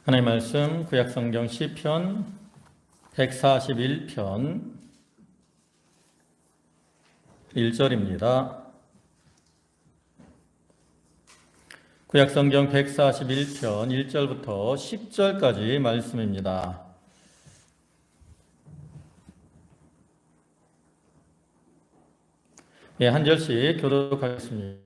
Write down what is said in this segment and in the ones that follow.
하나님의 말씀 구약성경 시편 141편 1절입니다. 구약성경 141편 1절부터 10절까지 말씀입니다. 한 절씩 교독하겠습니다.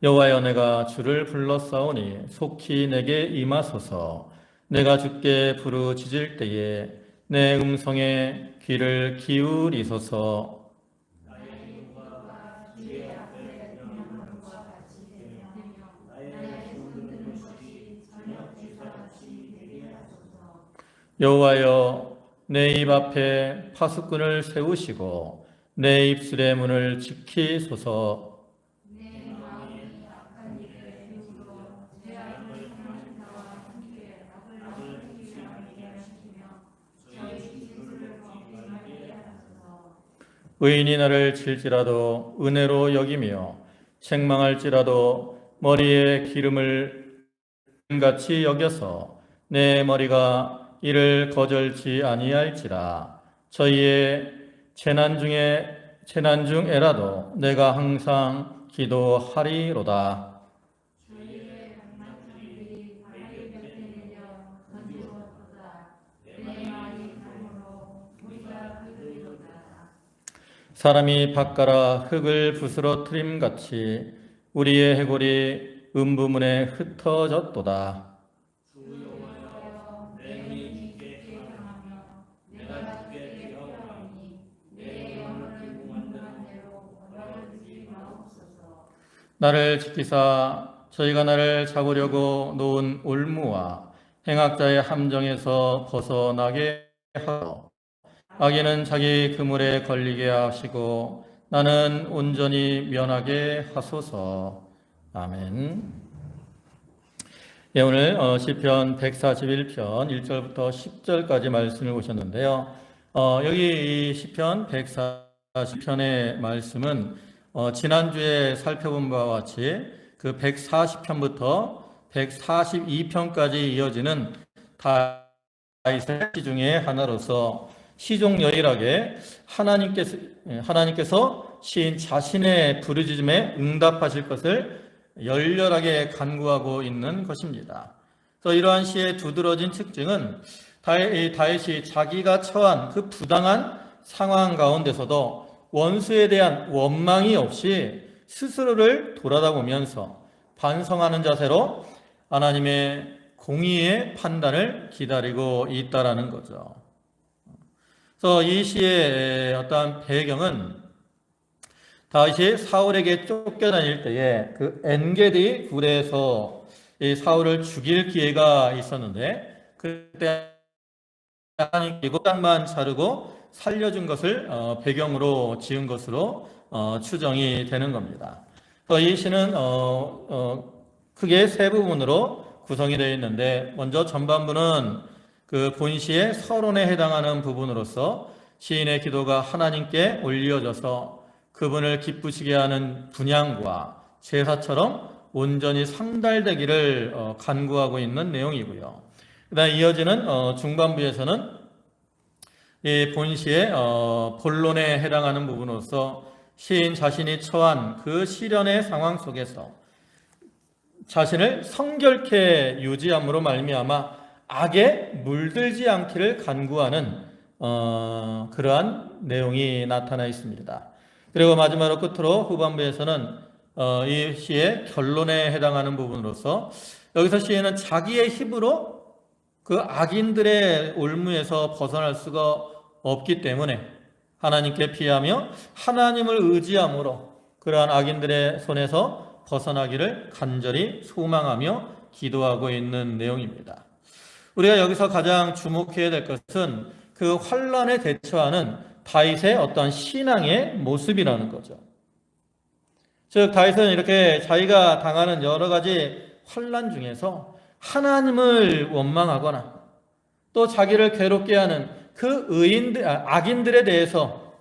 여호와여, 내가 주를 불렀사오니 속히 내게 임하소서. 내가 주께 부르짖을 때에 내 음성에 귀를 기울이소서. 여호와여, 내 입 앞에 파수꾼을 세우시고 내 입술의 문을 지키소서. 의인이 나를 칠지라도 은혜로 여기며 책망할지라도 머리에 기름을 같이 여겨서 내 머리가 이를 거절치 아니할지라. 저희의 재난 중에라도 내가 항상 기도하리로다. 사람이 밭가라 흙을 부스러뜨림같이 우리의 해골이 음부문에 흩어졌도다. 나를 지키사 저희가 나를 잡으려고 놓은 올무와 행악자의 함정에서 벗어나게 하소서. 악인은 자기 그물에 걸리게 하시고 나는 온전히 면하게 하소서. 아멘. 오늘 시편 141편 1절부터 10절까지 말씀을 보셨는데요. 여기 이 시편 140편의 말씀은 지난주에 살펴본 바와 같이 그 140편부터 142편까지 이어지는 다윗의 시 중에 하나로서 시종여일하게 하나님께서 시인 자신의 부르짖음에 응답하실 것을 열렬하게 간구하고 있는 것입니다. 그래서 이러한 시의 두드러진 특징은 다윗이 자기가 처한 그 부당한 상황 가운데서도 원수에 대한 원망이 없이 스스로를 돌아다보면서 반성하는 자세로 하나님의 공의의 판단을 기다리고 있다라는 거죠. 그래서 이 시의 어떠한 배경은 다윗이 사울에게 쫓겨다닐 때에 그 엔게디 굴에서 이 사울을 죽일 기회가 있었는데 그때 하나님이 7장만 자르고 살려준 것을 배경으로 지은 것으로 추정이 되는 겁니다. 이 시는 크게 세 부분으로 구성이 되어 있는데, 먼저 전반부는 그 본시의 서론에 해당하는 부분으로서 시인의 기도가 하나님께 올려져서 그분을 기쁘시게 하는 분향과 제사처럼 온전히 상달되기를 간구하고 있는 내용이고요. 그다음에 이어지는 중반부에서는 이 본시의 본론에 해당하는 부분으로서 시인 자신이 처한 그 시련의 상황 속에서 자신을 성결케 유지함으로 말미암아 악에 물들지 않기를 간구하는 그러한 내용이 나타나 있습니다. 그리고 마지막으로 끝으로 후반부에서는 이 시의 결론에 해당하는 부분으로서 여기서 시인은 자기의 힘으로 그 악인들의 올무에서 벗어날 수가 없기 때문에 하나님께 피하며 하나님을 의지함으로 그러한 악인들의 손에서 벗어나기를 간절히 소망하며 기도하고 있는 내용입니다. 우리가 여기서 가장 주목해야 될 것은 그 환난에 대처하는 다윗의 어떠한 신앙의 모습이라는 거죠. 즉 다윗은 이렇게 자기가 당하는 여러 가지 환난 중에서 하나님을 원망하거나 또 자기를 괴롭게 하는 그 악인들에 대해서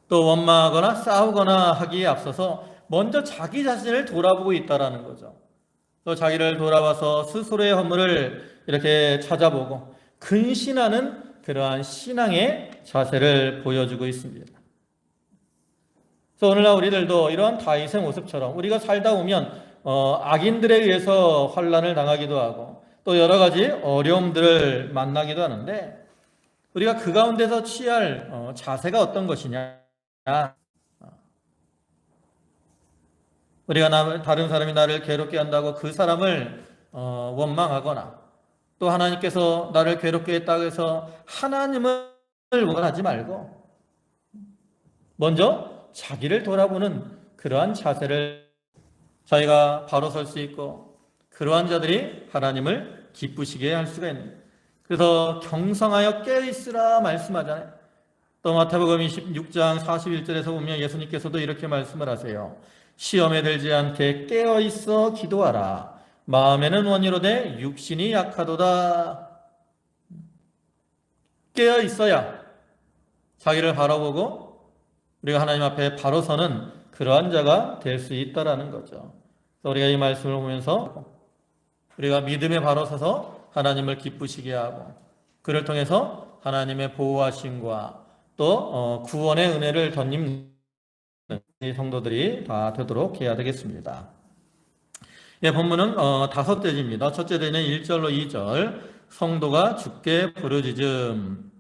또 원망하거나 싸우거나 하기에 앞서서 먼저 자기 자신을 돌아보고 있다라는 거죠. 또 자기를 돌아봐서 스스로의 허물을 이렇게 찾아보고 근신하는 그러한 신앙의 자세를 보여주고 있습니다. 그래서 오늘날 우리들도 이러한 다윗의 모습처럼 우리가 살다 보면 악인들에 의해서 환난을 당하기도 하고 또 여러 가지 어려움들을 만나기도 하는데 우리가 그 가운데서 취할 자세가 어떤 것이냐? 우리가 다른 사람이 나를 괴롭게 한다고 그 사람을 원망하거나 또 하나님께서 나를 괴롭게 했다고 해서 하나님을 원하지 말고 먼저 자기를 돌아보는 그러한 자세를 자기가 바로 설 수 있고 그러한 자들이 하나님을 기쁘시게 할 수가 있는 거예요. 그래서 경성하여 깨어있으라 말씀하잖아요. 또 마태복음 26장 41절에서 보면 예수님께서도 이렇게 말씀을 하세요. 시험에 들지 않게 깨어있어 기도하라. 마음에는 원이로되 육신이 약하도다. 깨어있어야 자기를 바라보고 우리가 하나님 앞에 바로 서는 그러한 자가 될 수 있다라는 거죠. 그래서 우리가 이 말씀을 보면서 우리가 믿음에 바로 서서 하나님을 기쁘시게 하고 그를 통해서 하나님의 보호하심과 또 구원의 은혜를 덧입는 성도들이 다 되도록 해야 되겠습니다. 예, 본문은 5대지입니다. 첫째 대는 1절로 2절 성도가 주께 부르짖음.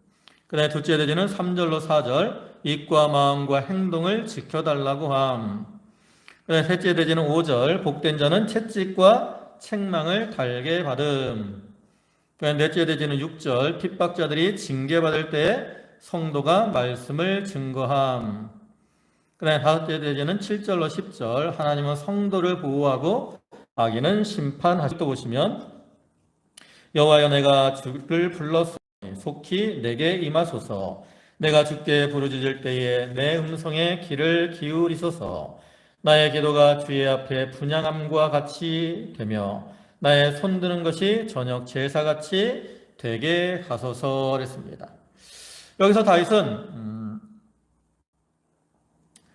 그 다음에 둘째 대지는 3절로 4절 입과 마음과 행동을 지켜달라고 함. 그 다음에 셋째 대지는 5절 복된 자는 채찍과 책망을 달게 받음. 그 다음에 넷째 대지는 6절 핍박자들이 징계받을 때 성도가 말씀을 증거함. 그 다음에 다섯째 대지는 7절로 10절 하나님은 성도를 보호하고 악인은 심판하시고 또 보시면 여호와여 내가 주를 불렀으니 속히 내게 임하소서. 내가 주께 부르짖을 때에 내 음성에 귀를 기울이소서. 나의 기도가 주의 앞에 분향함과 같이 되며 나의 손드는 것이 저녁 제사같이 되게 하소서 그랬습니다. 여기서 다윗은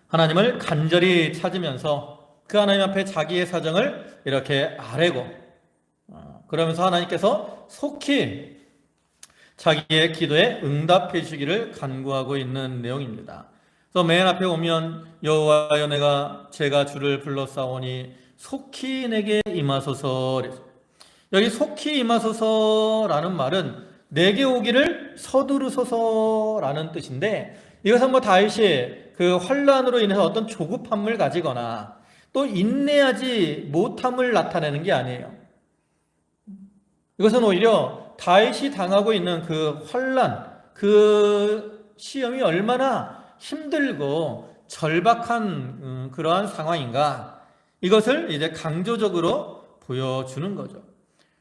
하나님을 간절히 찾으면서 그 하나님 앞에 자기의 사정을 이렇게 아뢰고 그러면서 하나님께서 속히 자기의 기도에 응답해 주시기를 간구하고 있는 내용입니다. 그래서 맨 앞에 오면 여호와여 제가 주를 불렀사오니 속히 내게 임하소서. 여기 속히 임하소서라는 말은 내게 오기를 서두르소서라는 뜻인데 이것은 다윗이 그 환난으로 인해서 어떤 조급함을 가지거나 또 인내하지 못함을 나타내는 게 아니에요. 이것은 오히려 다윗이 당하고 있는 그 환난, 그 시험이 얼마나 힘들고 절박한 그러한 상황인가 이것을 이제 강조적으로 보여주는 거죠.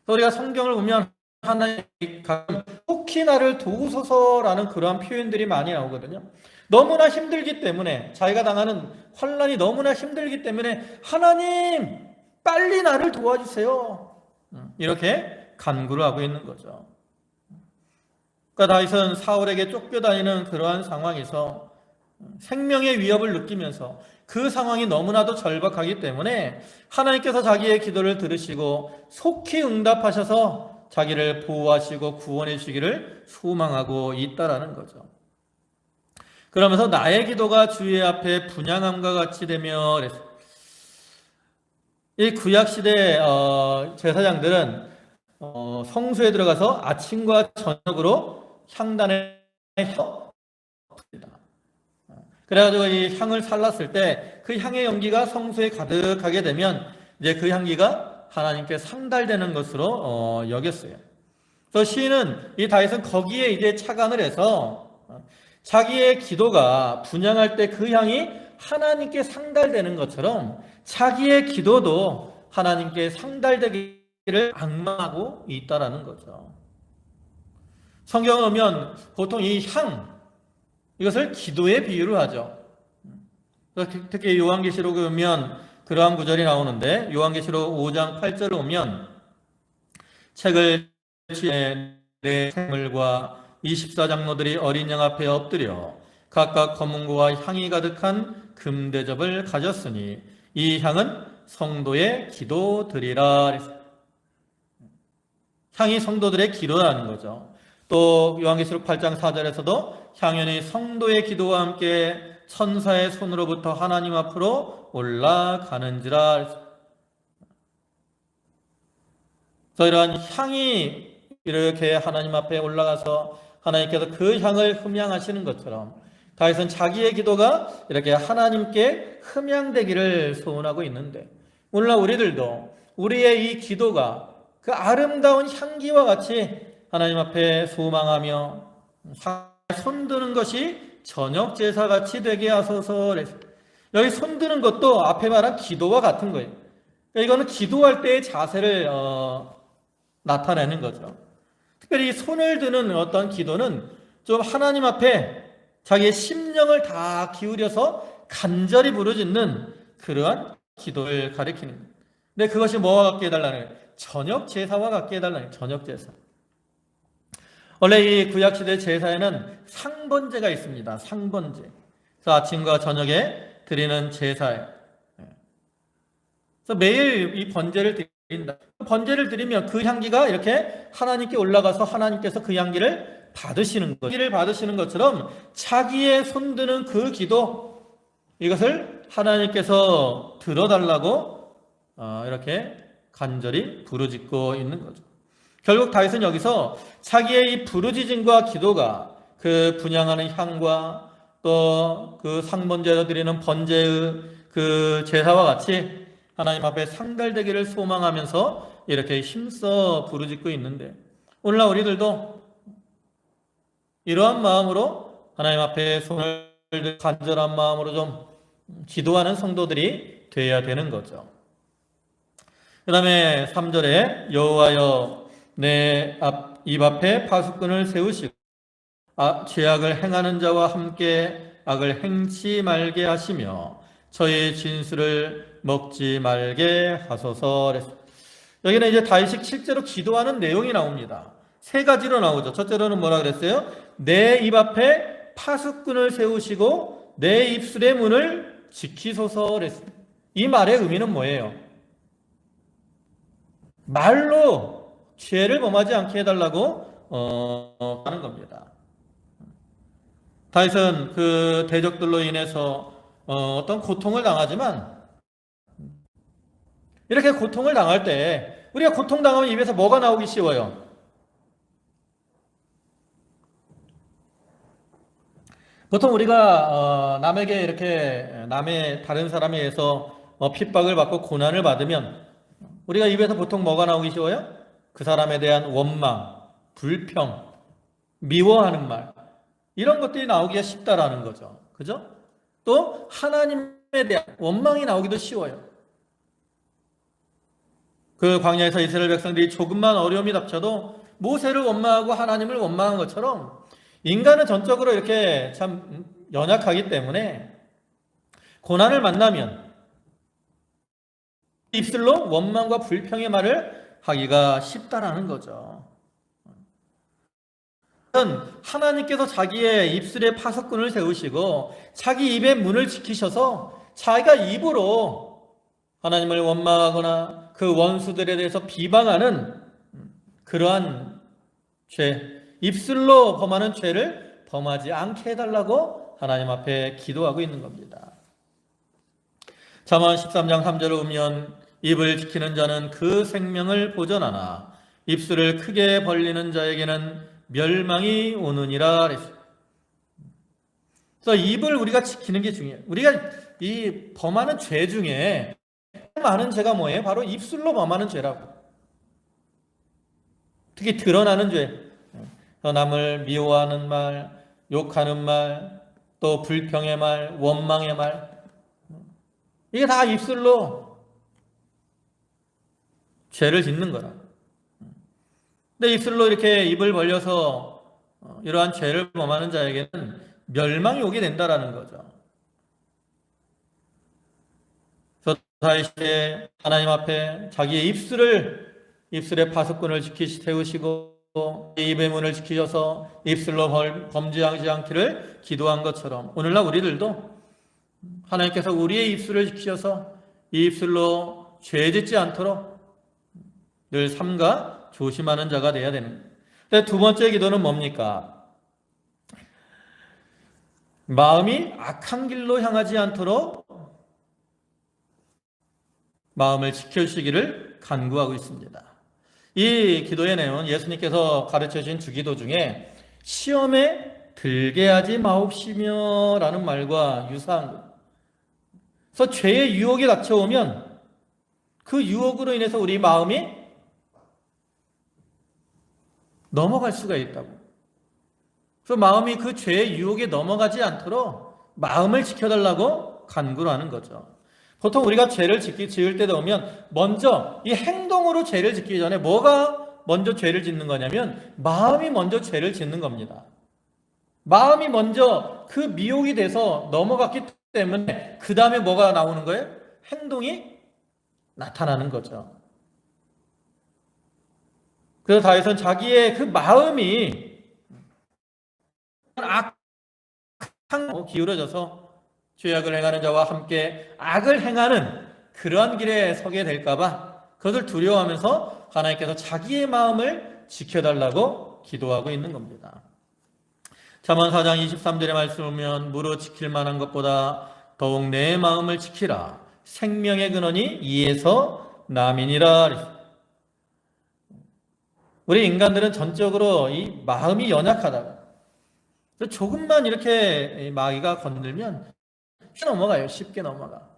우리가 성경을 보면 하나님 속히 나를 도우소서라는 그러한 표현들이 많이 나오거든요. 너무나 힘들기 때문에 자기가 당하는 환난이 너무나 힘들기 때문에 하나님 빨리 나를 도와주세요. 이렇게 간구를 하고 있는 거죠. 그러니까 다윗은 사울에게 쫓겨다니는 그러한 상황에서 생명의 위협을 느끼면서 그 상황이 너무나도 절박하기 때문에 하나님께서 자기의 기도를 들으시고 속히 응답하셔서 자기를 보호하시고 구원해 주시기를 소망하고 있다라는 거죠. 그러면서 나의 기도가 주의 앞에 분향함과 같이 되며 이 구약시대 제사장들은 성소에 들어가서 아침과 저녁으로 향단을 해서 그래가지고 이 향을 살랐을 때 그 향의 연기가 성소에 가득하게 되면 이제 그 향기가 하나님께 상달되는 것으로 여겼어요. 그래서 시인은 이 다윗은 거기에 이제 착안을 해서 자기의 기도가 분향할 때 그 향이 하나님께 상달되는 것처럼 자기의 기도도 하나님께 상달되기를 악망하고 있다라는 거죠. 성경을 보면 보통 이 향, 이것을 기도에 비유를 하죠. 특히 요한계시록에 보면 그러한 구절이 나오는데 요한계시록 5장 8절을 보면 책을 취해 내 생물과 24장로들이 어린 양 앞에 엎드려 각각 검은고와 향이 가득한 금대접을 가졌으니 이 향은 성도의 기도드리라. 향이 성도들의 기도라는 거죠. 또 요한계시록 8장 4절에서도 향연이 성도의 기도와 함께 천사의 손으로부터 하나님 앞으로 올라가는지라. 그래서 이러한 향이 이렇게 하나님 앞에 올라가서 하나님께서 그 향을 흠양하시는 것처럼 다윗은 자기의 기도가 이렇게 하나님께 흠양되기를 소원하고 있는데, 오늘날 우리들도 우리의 이 기도가 그 아름다운 향기와 같이 하나님 앞에 소망하며 손드는 것이 저녁 제사같이 되게 하소서. 여기 손드는 것도 앞에 말한 기도와 같은 거예요. 이거는 기도할 때의 자세를 나타내는 거죠. 특별히 손을 드는 어떤 기도는 좀 하나님 앞에 자기의 심령을 다 기울여서 간절히 부르짖는 그러한 기도를 가리키는 거예요. 근데 그것이 뭐와 같게 해달라는 거예요? 저녁 제사와 같게 해달라는 거예요. 저녁 제사. 원래 이 구약시대 제사에는 상번제가 있습니다. 상번제. 그래서 아침과 저녁에 드리는 제사예요. 그래서 매일 이 번제를 드린다. 번제를 드리면 그 향기가 이렇게 하나님께 올라가서 하나님께서 그 향기를 받으시는 것. 향기를 받으시는 것처럼 자기의 손드는 그 기도, 이것을 하나님께서 들어달라고 이렇게 간절히 부르짖고 있는 거죠. 결국 다윗은 여기서 자기의 이 부르짖음과 기도가 그 분향하는 향과 또 그 상번제로 드리는 번제의 그 제사와 같이 하나님 앞에 상달되기를 소망하면서 이렇게 힘써 부르짖고 있는데, 오늘날 우리들도 이러한 마음으로 하나님 앞에 손을 들고 간절한 마음으로 좀 기도하는 성도들이 되어야 되는 거죠. 그 다음에 3절에 여호와여 내 입 앞에 파수꾼을 세우시고 죄악을 행하는 자와 함께 악을 행치 말게 하시며 저의 진술을 먹지 말게 하소서. 여기는 이제 다윗이 실제로 기도하는 내용이 나옵니다. 세 가지로 나오죠. 첫째로는 뭐라 그랬어요? 내 입 앞에 파수꾼을 세우시고 내 입술의 문을 지키소서 그랬어요. 이 말의 의미는 뭐예요? 말로 죄를 범하지 않게 해달라고 하는 겁니다. 다윗은 그 대적들로 인해서 어떤 고통을 당하지만, 이렇게 고통을 당할 때 우리가 고통당하면 입에서 뭐가 나오기 쉬워요? 보통 우리가 남에게 이렇게 남의 다른 사람에 의해서 핍박을 받고 고난을 받으면 우리가 입에서 보통 뭐가 나오기 쉬워요? 그 사람에 대한 원망, 불평, 미워하는 말, 이런 것들이 나오기가 쉽다라는 거죠. 그죠? 또 하나님에 대한 원망이 나오기도 쉬워요. 그 광야에서 이스라엘 백성들이 조금만 어려움이 닥쳐도 모세를 원망하고 하나님을 원망한 것처럼 인간은 전적으로 이렇게 참 연약하기 때문에 고난을 만나면 입술로 원망과 불평의 말을 하기가 쉽다라는 거죠. 하나님께서 자기의 입술에 파수꾼을 세우시고 자기 입의 문을 지키셔서 자기가 입으로 하나님을 원망하거나 그 원수들에 대해서 비방하는 그러한 죄, 입술로 범하는 죄를 범하지 않게 해달라고 하나님 앞에 기도하고 있는 겁니다. 잠언 13장 3절을 보면 입을 지키는 자는 그 생명을 보전하나 입술을 크게 벌리는 자에게는 멸망이 오느니라. 그래서 입을 우리가 지키는 게 중요해요. 우리가 이 범하는 죄 중에 많은 죄가 뭐예요? 바로 입술로 범하는 죄라고. 특히 드러나는 죄, 남을 미워하는 말, 욕하는 말, 또 불평의 말, 원망의 말, 이게 다 입술로 죄를 짓는 거라. 근데 입술로 이렇게 입을 벌려서 이러한 죄를 범하는 자에게는 멸망이 오게 된다라는 거죠. 그래서 다윗이 하나님 앞에 자기의 입술의 파수꾼을 세우시고 입의 문을 지키셔서 입술로 범죄하지 않기를 기도한 것처럼 오늘날 우리들도 하나님께서 우리의 입술을 지키셔서 이 입술로 죄 짓지 않도록 늘 삼가 조심하는 자가 되어야 되는 거예요. 두 번째 기도는 뭡니까? 마음이 악한 길로 향하지 않도록 마음을 지켜주시기를 간구하고 있습니다. 이 기도의 내용은 예수님께서 가르쳐 주신 주기도 중에 시험에 들게 하지 마옵시며 라는 말과 유사한 것. 그래서 죄의 유혹이 닥쳐오면 그 유혹으로 인해서 우리 마음이 넘어갈 수가 있다고. 그래서 마음이 그 죄의 유혹에 넘어가지 않도록 마음을 지켜달라고 간구를 하는 거죠. 보통 우리가 죄를 지을 때도 오면 먼저 이 행동으로 죄를 짓기 전에 뭐가 먼저 죄를 짓는 거냐면 마음이 먼저 죄를 짓는 겁니다. 마음이 먼저 그 미혹이 돼서 넘어갔기 때문에 그 다음에 뭐가 나오는 거예요? 행동이 나타나는 거죠. 그래서 다윗은 자기의 그 마음이 악한 기울어져서 죄악을 행하는 자와 함께 악을 행하는 그러한 길에 서게 될까봐 그것을 두려워하면서 하나님께서 자기의 마음을 지켜달라고 기도하고 있는 겁니다. 잠언 4장 23절의 말씀을 보면 무릇 지킬 만한 것보다 더욱 내 마음을 지키라. 생명의 근원이 이에서 남이니라. 우리 인간들은 전적으로 이 마음이 연약하다고. 조금만 이렇게 마귀가 건들면 쉽게 넘어가요. 쉽게 넘어가.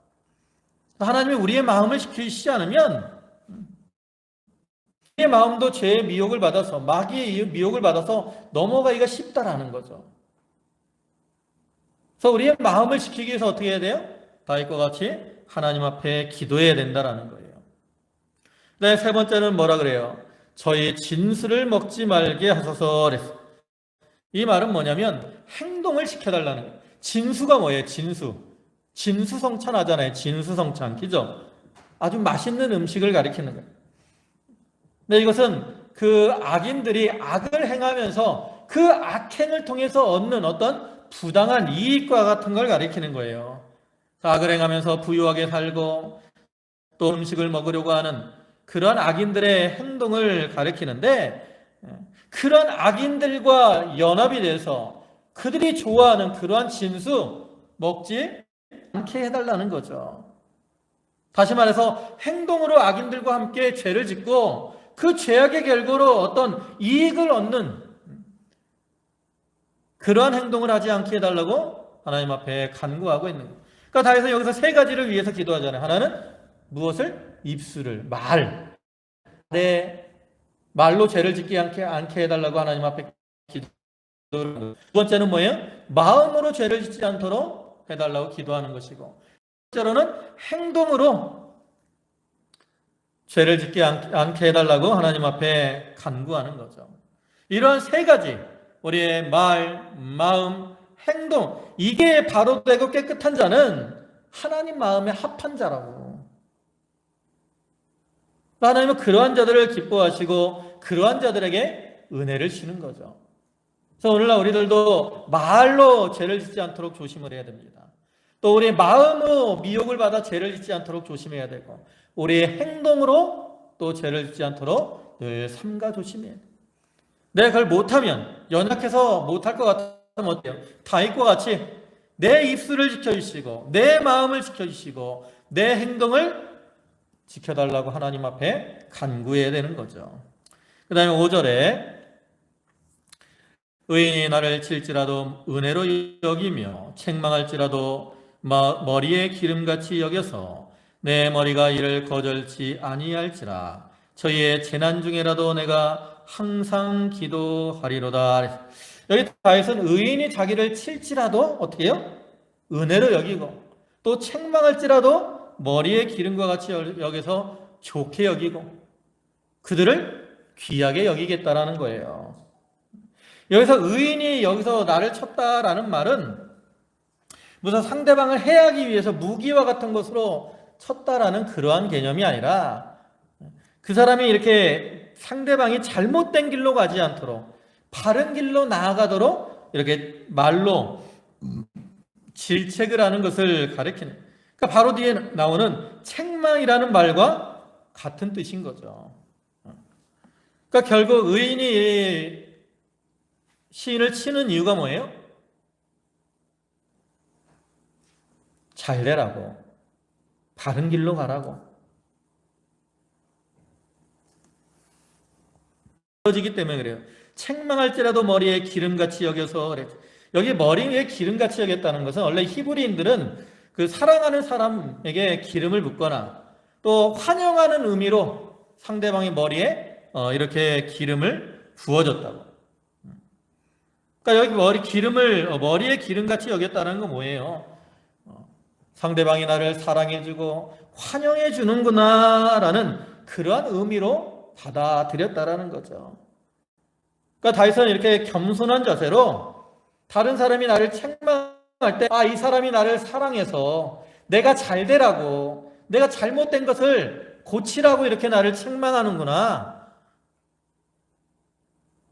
하나님이 우리의 마음을 지키시지 않으면 우리의 마음도 죄의 미혹을 받아서 마귀의 미혹을 받아서 넘어가기가 쉽다라는 거죠. 그래서 우리의 마음을 지키기 위해서 어떻게 해야 돼요? 다윗과 같이 하나님 앞에 기도해야 된다라는 거예요. 네, 세 번째는 뭐라 그래요? 저희 진수를 먹지 말게 하소서 그랬어요. 이 말은 뭐냐면 행동을 시켜달라는 거예요. 진수가 뭐예요? 진수성찬 하잖아요. 진수성찬, 그죠? 아주 맛있는 음식을 가리키는 거예요. 근데 이것은 그 악인들이 악을 행하면서 그 악행을 통해서 얻는 어떤 부당한 이익과 같은 걸 가리키는 거예요. 악을 행하면서 부유하게 살고 또 음식을 먹으려고 하는 그런 악인들의 행동을 가리키는데, 그런 악인들과 연합이 돼서 그들이 좋아하는 그러한 진수 먹지 않게 해달라는 거죠. 다시 말해서 행동으로 악인들과 함께 죄를 짓고 그 죄악의 결과로 어떤 이익을 얻는 그러한 행동을 하지 않게 해달라고 하나님 앞에 간구하고 있는 거예요. 그러니까 다윗은 여기서 세 가지를 위해서 기도하잖아요. 하나는 무엇을? 입술을, 말로 죄를 짓지 않게 해달라고 하나님 앞에 기도를. 두 번째는 뭐예요? 마음으로 죄를 짓지 않도록 해달라고 기도하는 것이고, 첫째로는 행동으로 죄를 짓지 않게 해달라고 하나님 앞에 간구하는 거죠. 이러한 세 가지, 우리의 말, 마음, 행동, 이게 바로 되고 깨끗한 자는 하나님 마음에 합한 자라고. 하나님은 그러한 자들을 기뻐하시고 그러한 자들에게 은혜를 주시는 거죠. 그래서 오늘날 우리들도 말로 죄를 짓지 않도록 조심을 해야 됩니다. 또 우리의 마음으로 미혹을 받아 죄를 짓지 않도록 조심해야 되고, 우리의 행동으로 또 죄를 짓지 않도록 늘 삼가 조심해야 돼요. 내가 그걸 못하면, 연약해서 못할 것 같으면 어때요? 다윗과 같이 내 입술을 지켜주시고 내 마음을 지켜주시고 내 행동을 지켜달라고 하나님 앞에 간구해야 되는 거죠. 그 다음에 5절에 의인이 나를 칠지라도 은혜로 여기며 책망할지라도 머리에 기름같이 여겨서 내 머리가 이를 거절치 아니할지라. 저희의 재난 중에라도 내가 항상 기도하리로다. 여기 다윗은 의인이 자기를 칠지라도 어떻게 해요? 은혜로 여기고, 또 책망할지라도 머리에 기름과 같이 여겨서 좋게 여기고 그들을 귀하게 여기겠다라는 거예요. 여기서 의인이 여기서 나를 쳤다라는 말은 무슨 상대방을 해하기 위해서 무기와 같은 것으로 쳤다라는 그러한 개념이 아니라, 그 사람이 이렇게 상대방이 잘못된 길로 가지 않도록 바른 길로 나아가도록 이렇게 말로 질책을 하는 것을 가리키는. 그러니까 바로 뒤에 나오는 책망이라는 말과 같은 뜻인 거죠. 그러니까 결국 의인이 시인을 치는 이유가 뭐예요? 잘 되라고, 바른 길로 가라고. 지기 때문에 그래요. 책망할지라도 머리에 기름같이 여겨서 그래. 여기 머리에 기름같이 여겼다는 것은 원래 히브리인들은 그 사랑하는 사람에게 기름을 붓거나 또 환영하는 의미로 상대방의 머리에 이렇게 기름을 부어줬다고. 그러니까 여기 머리에 기름같이 여겼다는 건 뭐예요? 상대방이 나를 사랑해주고 환영해주는구나라는 그러한 의미로 받아들였다라는 거죠. 그러니까 다윗은 이렇게 겸손한 자세로 다른 사람이 나를 책망할 때, 이 사람이 나를 사랑해서 내가 잘 되라고, 내가 잘못된 것을 고치라고 이렇게 나를 책망하는구나.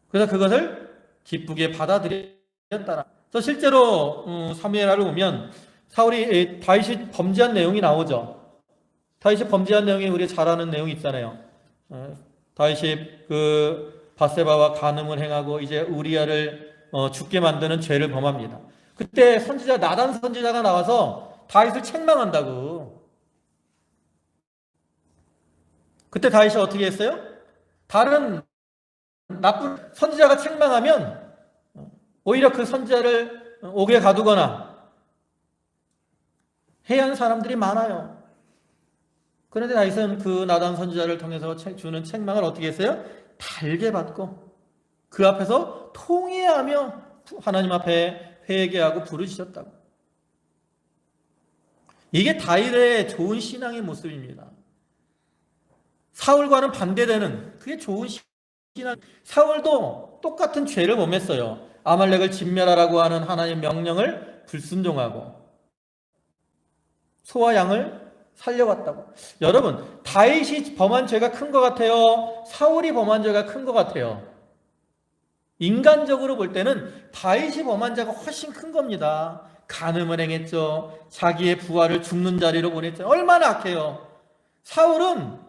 그래서 그것을 기쁘게 받아들였다. 그래서 실제로 사무엘하를 보면 다윗이 범죄한 내용이 나오죠. 다윗이 범죄한 내용이 우리 잘 아는 내용이 있잖아요. 다윗이 바세바와 간음을 행하고 이제 우리아를 죽게 만드는 죄를 범합니다. 그때 나단 선지자가 나와서 다윗을 책망한다고. 그때 다윗이 어떻게 했어요? 다른 나쁜 선지자가 책망하면 오히려 그 선지자를 옥에 가두거나 해야 하는 사람들이 많아요. 그런데 다윗은 그 나단 선지자를 통해서 주는 책망을 어떻게 했어요? 달게 받고 그 앞에서 통회하며 하나님 앞에 회개하고 부르짖었다고. 이게 다윗의 좋은 신앙의 모습입니다. 사울과는 반대되는 그게 좋은 신앙. 사울도 똑같은 죄를 범했어요. 아말렉을 진멸하라고 하는 하나님의 명령을 불순종하고 소와 양을 살려왔다고. 여러분, 다윗이 범한 죄가 큰 것 같아요? 사울이 범한 죄가 큰 것 같아요? 인간적으로 볼 때는 다윗이 범한 죄가 훨씬 큰 겁니다. 간음을 행했죠. 자기의 부하를 죽는 자리로 보냈죠. 얼마나 악해요. 사울은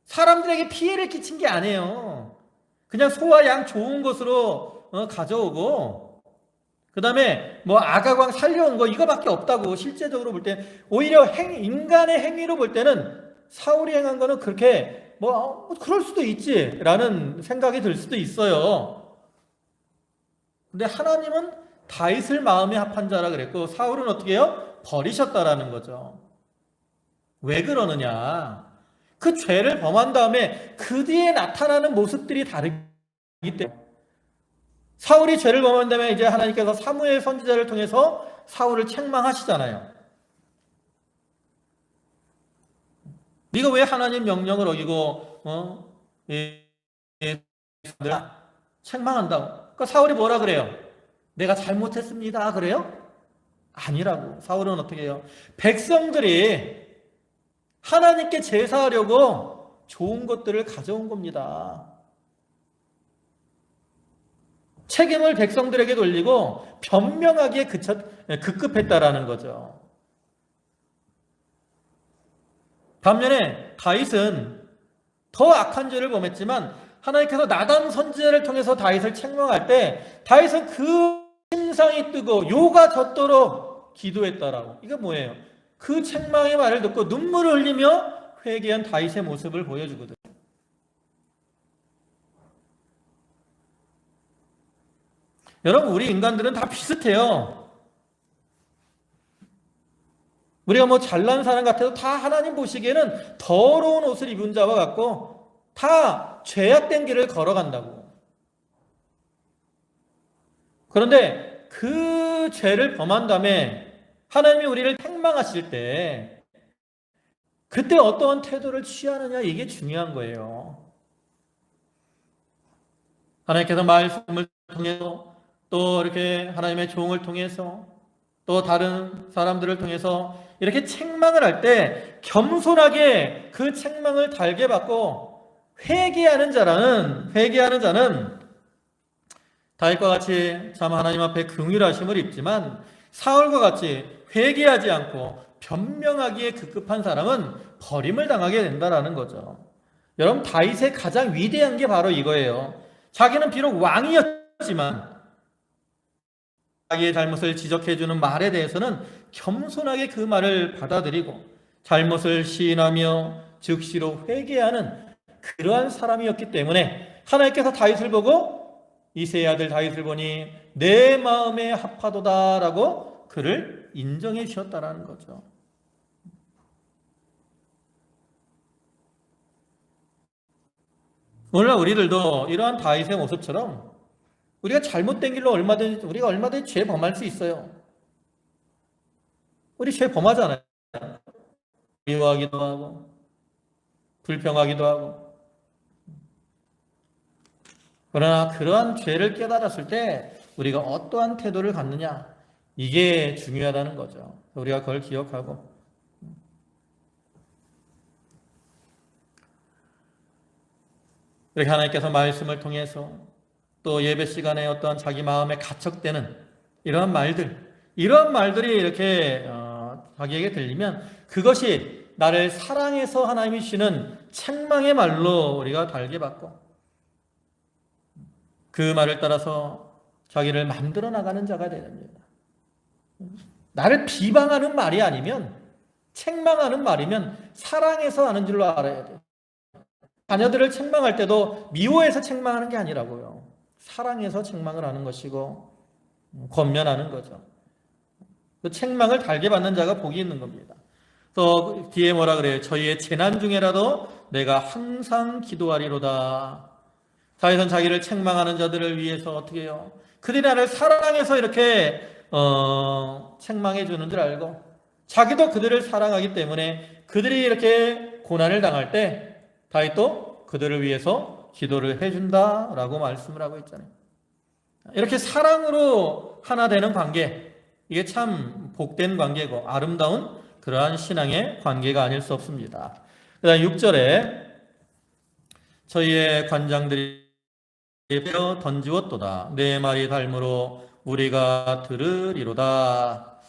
사람들에게 피해를 끼친 게 아니에요. 그냥 소와 양 좋은 것으로 가져오고 그 다음에 아가광 살려온 거 이거밖에 없다고. 실제적으로 볼 때 오히려 인간의 행위로 볼 때는 사울이 행한 거는 그렇게 그럴 수도 있지 라는 생각이 들 수도 있어요. 근데 하나님은 다윗을 마음에 합한 자라 그랬고 사울은 어떻게 해요? 버리셨다라는 거죠. 왜 그러느냐? 그 죄를 범한 다음에 그 뒤에 나타나는 모습들이 다르기 때문에. 사울이 죄를 범한 다음에 이제 하나님께서 사무엘 선지자를 통해서 사울을 책망하시잖아요. 네가 왜 하나님 명령을 어기고 책망한다고? 그러니까 사울이 뭐라 그래요? 내가 잘못했습니다. 그래요? 아니라고. 사울은 어떻게 해요? 백성들이 하나님께 제사하려고 좋은 것들을 가져온 겁니다. 책임을 백성들에게 돌리고 변명하기에 급급했다라는 거죠. 반면에 다윗은 더 악한 죄를 범했지만 하나님께서 나단 선지자를 통해서 다윗을 책망할 때 다윗은 그 심상이 뜨고 요가 젖도록 기도했다라고. 이게 뭐예요? 그 책망의 말을 듣고 눈물을 흘리며 회개한 다윗의 모습을 보여주거든요. 여러분, 우리 인간들은 다 비슷해요. 우리가 잘난 사람 같아도 다 하나님 보시기에는 더러운 옷을 입은 자와 같고 다 죄악된 길을 걸어간다고. 그런데 그 죄를 범한 다음에 하나님이 우리를 책망하실 때 그때 어떠한 태도를 취하느냐, 이게 중요한 거예요. 하나님께서 말씀을 통해서 또 이렇게 하나님의 종을 통해서 또 다른 사람들을 통해서 이렇게 책망을 할 때 겸손하게 그 책망을 달게 받고 회개하는 자는 다윗과 같이 참 하나님 앞에 긍휼하심을 입지만 사울과 같이 회개하지 않고 변명하기에 급급한 사람은 버림을 당하게 된다라는 거죠. 여러분, 다윗의 가장 위대한 게 바로 이거예요. 자기는 비록 왕이었지만 자기의 잘못을 지적해주는 말에 대해서는 겸손하게 그 말을 받아들이고 잘못을 시인하며 즉시로 회개하는 그러한 사람이었기 때문에 하나님께서 다윗을 보고 이새의 아들 다윗을 보니 내 마음에 합하도다라고 그를 인정해 주셨다라는 거죠. 오늘날 우리들도 이러한 다윗의 모습처럼 우리가 잘못된 길로 우리가 얼마든지 죄 범할 수 있어요. 우리 죄 범하잖아요. 미워하기도 하고 불평하기도 하고. 그러나 그러한 죄를 깨달았을 때 우리가 어떠한 태도를 갖느냐, 이게 중요하다는 거죠. 우리가 그걸 기억하고, 이렇게 하나님께서 말씀을 통해서 또 예배 시간에 어떤 자기 마음에 가척되는 이러한 말들이 이렇게 자기에게 들리면 그것이 나를 사랑해서 하나님이 주시는 책망의 말로 우리가 달게 받고, 그 말을 따라서 자기를 만들어 나가는 자가 됩니다. 나를 비방하는 말이 아니면, 책망하는 말이면 사랑해서 하는 줄로 알아야 돼요. 자녀들을 책망할 때도 미워해서 책망하는 게 아니라고요. 사랑해서 책망을 하는 것이고 권면하는 거죠. 그 책망을 달게 받는 자가 복이 있는 겁니다. 또 뒤에 뭐라 그래요? 저희의 재난 중에라도 내가 항상 기도하리로다. 다윗은 자기를 책망하는 자들을 위해서 어떻게 해요? 그들이 나를 사랑해서 이렇게 책망해 주는 줄 알고 자기도 그들을 사랑하기 때문에 그들이 이렇게 고난을 당할 때 다윗도 그들을 위해서 기도를 해준다라고 말씀을 하고 있잖아요. 이렇게 사랑으로 하나 되는 관계, 이게 참 복된 관계고 아름다운 그러한 신앙의 관계가 아닐 수 없습니다. 그 다음 6절에 저희의 관장들이 베어 던지웠도다. 내 말이 닮으로 우리가 들으리로다.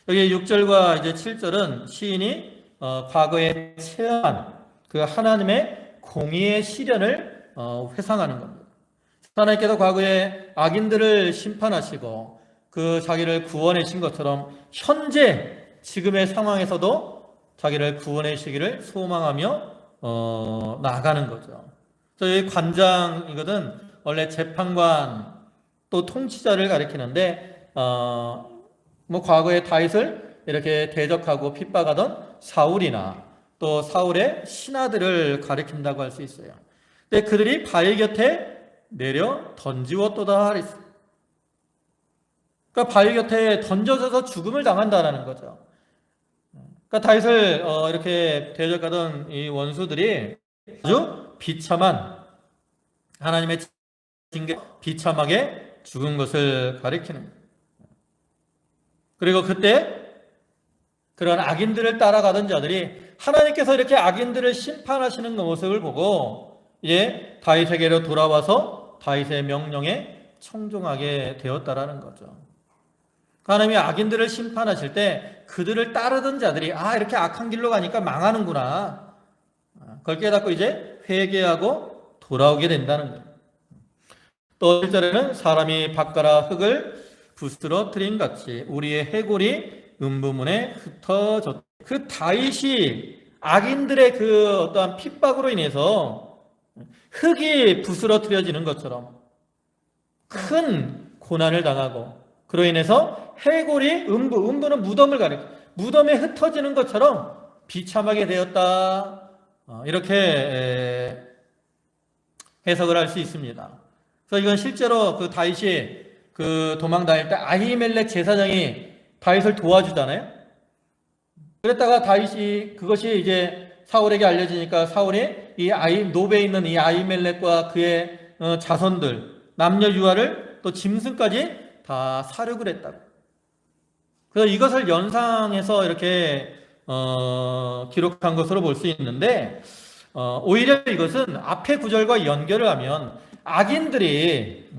여기 6절과 이제 7절은 시인이 과거에 체험한 그 하나님의 공의의 시련을 회상하는 겁니다. 하나님께서 과거에 악인들을 심판하시고 그 자기를 구원해 주신 것처럼 현재 지금의 상황에서도 자기를 구원해 주시기를 소망하며 나아가는 거죠. 저희 관장이거든 원래 재판관 또 통치자를 가리키는데 뭐 과거에 다윗을 이렇게 대적하고 핍박하던 사울이나 또 사울의 신하들을 가리킨다고 할 수 있어요. 근데 그들이 바위 곁에 내려 던지웠도다 그랬어요. 그러니까 바위 곁에 던져져서 죽음을 당한다라는 거죠. 그러니까 다윗을 이렇게 대적하던 이 원수들이 아주 비참한 하나님의 징계, 비참하게 죽은 것을 가리키는 거예요. 그리고 그때 그런 악인들을 따라가던 자들이 하나님께서 이렇게 악인들을 심판하시는 모습을 보고 이제 다윗에게로 돌아와서 다윗의 명령에 청종하게 되었다라는 거죠. 하나님이 악인들을 심판하실 때 그들을 따르던 자들이 이렇게 악한 길로 가니까 망하는구나, 그걸 깨닫고 이제 회개하고 돌아오게 된다는 거예요. 또 1절에는 사람이 밭가라 흙을 부스러뜨린 같이 우리의 해골이 음부문에 흩어졌다. 그 다윗이 악인들의 그 어떠한 핍박으로 인해서 흙이 부스러뜨려지는 것처럼 큰 고난을 당하고 그로 인해서 해골이 음부는 무덤을 가리켜 무덤에 흩어지는 것처럼 비참하게 되었다, 이렇게 해석을 할 수 있습니다. 그래서 이건 실제로 그 다윗이 그 도망 다닐 때 아히멜렉 제사장이 다윗을 도와주잖아요. 그랬다가 다윗이 그것이 이제 사울에게 알려지니까 사울이 이 노베에 있는 이 아히멜렉과 그의 자손들 남녀 유아를 또 짐승까지 다 살육을 했다고. 그래서 이것을 연상해서 이렇게 기록한 것으로 볼 수 있는데 오히려 이것은 앞의 구절과 연결을 하면 악인들이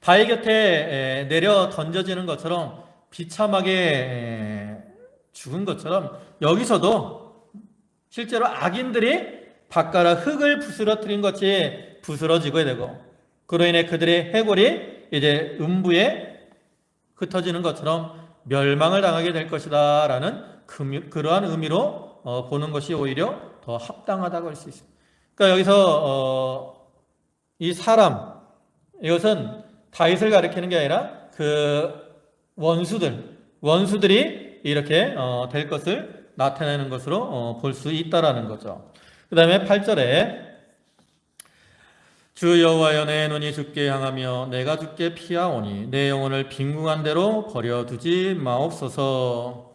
바위 곁에 내려 던져지는 것처럼 비참하게 죽은 것처럼 여기서도 실제로 악인들이 바깥 흙을 부스러뜨린 것이 부스러지게 되고 그로 인해 그들의 해골이 이제 음부에 흩어지는 것처럼 멸망을 당하게 될 것이다 라는 그러한 의미로 보는 것이 오히려 더 합당하다고 할 수 있습니다. 그러니까 여기서 이 사람, 이것은 다윗을 가리키는 게 아니라 그 원수들이 이렇게 될 것을 나타내는 것으로 볼 수 있다라는 거죠. 그 다음에 8절에 주 여호와여 내 눈이 주께 향하며 내가 주께 피하오니 내 영혼을 빈궁한 대로 버려두지 마옵소서.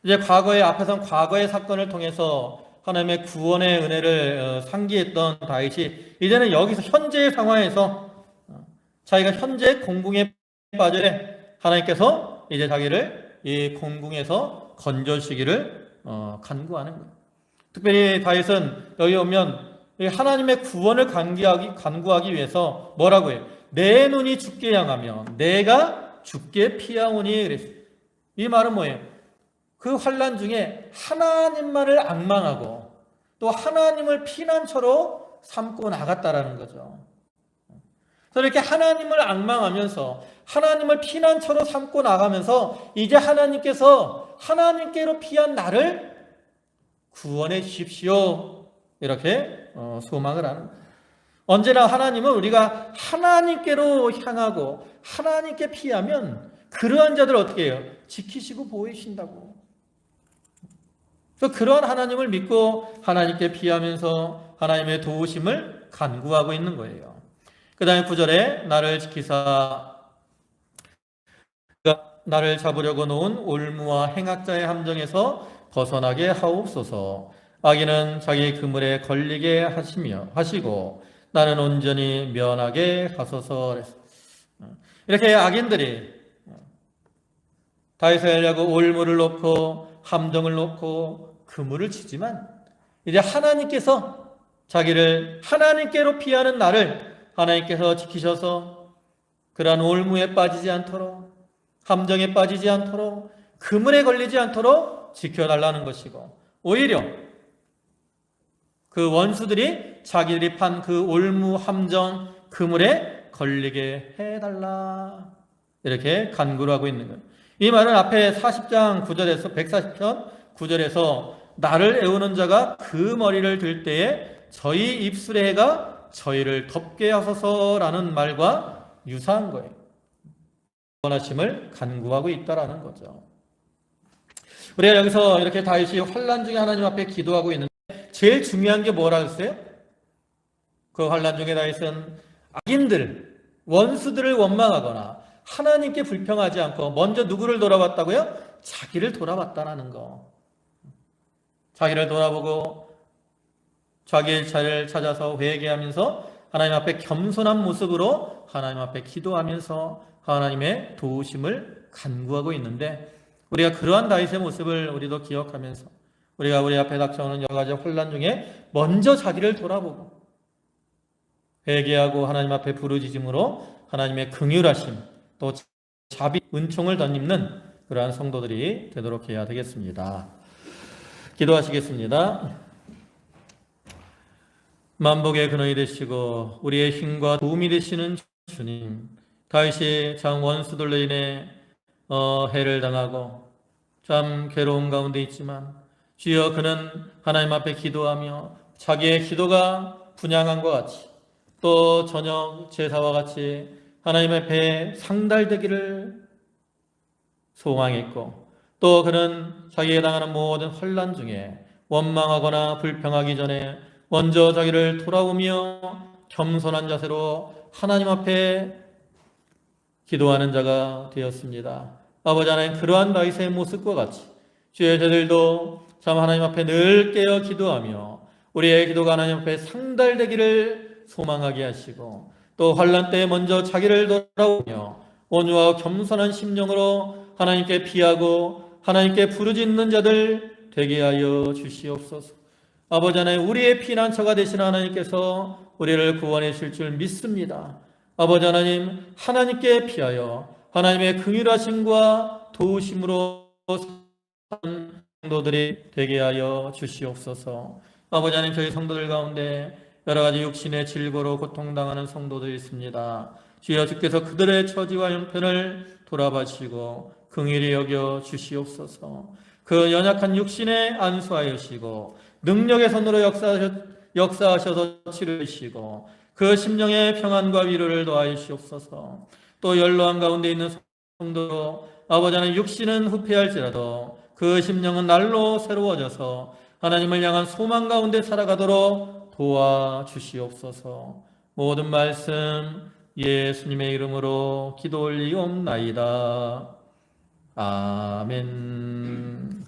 이제 앞에선 과거의 사건을 통해서 하나님의 구원의 은혜를 상기했던 다윗이 이제는 여기서 현재의 상황에서 자기가 현재 공궁에 빠져 하나님께서 이제 자기를 이 공궁에서 건져주시기를 간구하는 거예요. 특별히 다윗은 여기 오면 하나님의 구원을 간구하기 위해서 뭐라고 해요? 내 눈이 주께 향하며 내가 주께 피하오니 그랬어요. 이 말은 뭐예요? 그 환난 중에 하나님만을 앙망하고 또 하나님을 피난처로 삼고 나갔다라는 거죠. 그래서 이렇게 하나님을 앙망하면서 하나님을 피난처로 삼고 나가면서 이제 하나님께서 하나님께로 피한 나를 구원해 주십시오. 이렇게 소망을 하는 거예요. 언제나 하나님은 우리가 하나님께로 향하고 하나님께 피하면 그러한 자들을 어떻게 해요? 지키시고 보호하신다고. 그래서 그러한 하나님을 믿고 하나님께 피하면서 하나님의 도우심을 간구하고 있는 거예요. 그 다음에 9절에 나를 지키사 나를 잡으려고 놓은 올무와 행악자의 함정에서 벗어나게 하옵소서. 악인은 자기 그물에 걸리게 하시고 나는 온전히 면하게 하소서. 이렇게 악인들이 다윗을 하려고 올무를 놓고 함정을 놓고 그물을 치지만 이제 하나님께서 자기를 하나님께로 피하는 나를 하나님께서 지키셔서 그러한 올무에 빠지지 않도록 함정에 빠지지 않도록 그물에 걸리지 않도록 지켜달라는 것이고 오히려 그 원수들이 자기들이 판 그 올무 함정 그물에 걸리게 해달라 이렇게 간구를 하고 있는 거예요. 이 말은 앞에 40장 9절에서 140편 9절에서 나를 애우는 자가 그 머리를 들 때에 저희 입술의 해가 저희를 덮게 하소서라는 말과 유사한 거예요. 구원하심을 간구하고 있다라는 거죠. 우리가 여기서 이렇게 다윗이 환난 중에 하나님 앞에 기도하고 있는데 제일 중요한 게 뭐라 했어요? 그 환난 중에 다윗은 악인들, 원수들을 원망하거나 하나님께 불평하지 않고 먼저 누구를 돌아봤다고요? 자기를 돌아봤다라는 거. 자기를 돌아보고 자기의 자리를 찾아서 회개하면서 하나님 앞에 겸손한 모습으로 하나님 앞에 기도하면서 하나님의 도우심을 간구하고 있는데 우리가 그러한 다윗의 모습을 우리도 기억하면서 우리가 우리 앞에 닥쳐오는 여러 가지 혼란 중에 먼저 자기를 돌아보고 회개하고 하나님 앞에 부르짖음으로 하나님의 긍휼하심 또 자비 은총을 덧입는 그러한 성도들이 되도록 해야 되겠습니다. 기도하시겠습니다. 만복의 근원이 되시고 우리의 힘과 도움이 되시는 주님, 다윗이 참 원수들로 인해 해를 당하고 참 괴로운 가운데 있지만 주여 그는 하나님 앞에 기도하며 자기의 기도가 분향한 것 같이 또 저녁 제사와 같이 하나님 앞에 상달되기를 소망했고 또 그는 자기가 당하는 모든 환난 중에 원망하거나 불평하기 전에 먼저 자기를 돌아오며 겸손한 자세로 하나님 앞에 기도하는 자가 되었습니다. 아버지 하나님 그러한 다윗의 모습과 같이 주의 저들도 참 하나님 앞에 늘 깨어 기도하며 우리의 기도가 하나님 앞에 상달되기를 소망하게 하시고 또 환난 때에 먼저 자기를 돌아오며 온유하고 겸손한 심령으로 하나님께 피하고 하나님께 부르짖는 자들 되게 하여 주시옵소서. 아버지 하나님 우리의 피난처가 되시는 하나님께서 우리를 구원해 주실 줄 믿습니다. 아버지 하나님 하나님께 피하여 하나님의 긍휼하심과 도우심으로 성도들이 되게 하여 주시옵소서. 아버지 하나님, 저희 성도들 가운데 여러 가지 육신의 질고로 고통당하는 성도들이 있습니다. 주여, 주께서 그들의 처지와 형편을 돌아보시고 긍휼히 여겨 주시옵소서. 그 연약한 육신에 안수하여 주시고 능력의 손으로 역사하셔서 치르시고 그 심령의 평안과 위로를 더하여 주시옵소서. 또 연로한 가운데 있는 성도로 아버지 하나님, 육신은 후패할지라도 그 심령은 날로 새로워져서 하나님을 향한 소망 가운데 살아가도록 도와주시옵소서. 모든 말씀 예수님의 이름으로 기도 올리옵나이다. 아멘.